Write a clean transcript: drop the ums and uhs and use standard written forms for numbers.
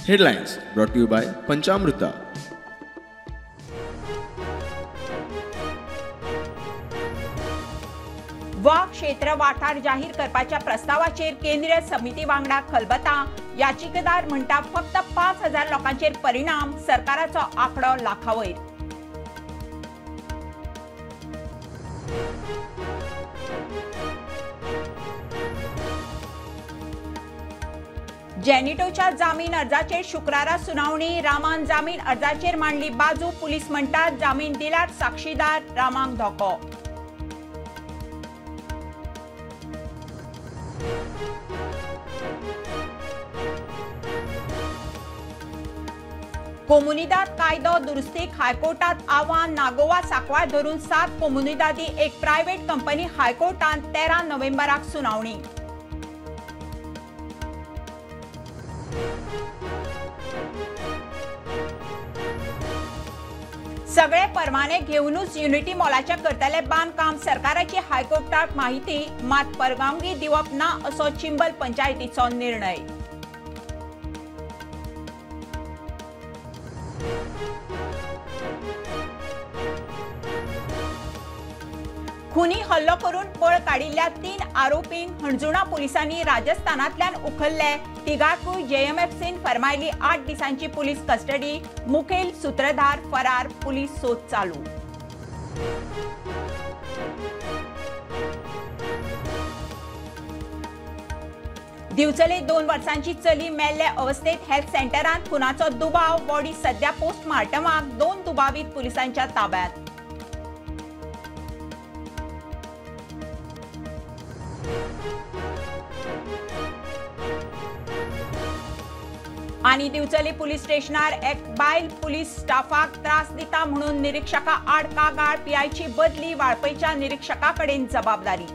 Headlines brought to you by Panchamrita. वा क्षेत्र वाठार जाहीर करपाच्या प्रस्तावाचेर केंद्रीय समिती वांगडा खलबता। याचिकेदार म्हणटा फक्त 5000 लोकांचेर परिणाम, सरकाराचो आंकडो लाखावयर। जेनिटोच्या जामीन अर्जाचेर शुक्रारा सुनावणी। रामान जामीन अर्जाचेर मांडली बाजू। पुलीस म्हणटात जामीन दिल्यार साक्षीदार रामाक धोको। कोमुनिदाद कायदो दुरुस्तीक हायकोर्टात आव्हान। नागोवा सांकवाळ धरून 7 कोमुनिदादी एक प्रायव्हेट कंपनी हायकोर्टात 13 नोव्हेंबराक सुनावणी। सगळे परवाने घेऊनच युनिटी मॉलाचे करतले बांदकाम। सरकाराची हायकोर्टाक माहिती, मात परवानगी दिवप ना असो चिंबल पंचायतीचो निर्णय। खुनी हल्लो करून पळ काडिल्ल्या 3 आरोपींक हणजुणा पुलिसांनी राजस्थानांतल्यान उखल्ले। तिगांकूय जेएमएफसीन फरमायली 8 दिसांची पुलीस कस्टडी। मुखेल सूत्रधार फरार, पुलीस सोद चालू। दिवचले 2 वर्सांची चली मेल्ले अवस्थेत हेल्थ सेंटरांत। खुनाचो दुबाव, बॉडी सध्या पोस्टमार्टमाक। 2 दुबावित पुलिसांच्या ताब्यात। आणि दिवचली पुलिस स्टेशनार एक बायल पुलिस स्टाफाक त्रास दिता म्हणून निरीक्षका आड कागाळ। पीआयची बदली, वाळपयच्या निरीक्षकाकडेन जबाबदारी।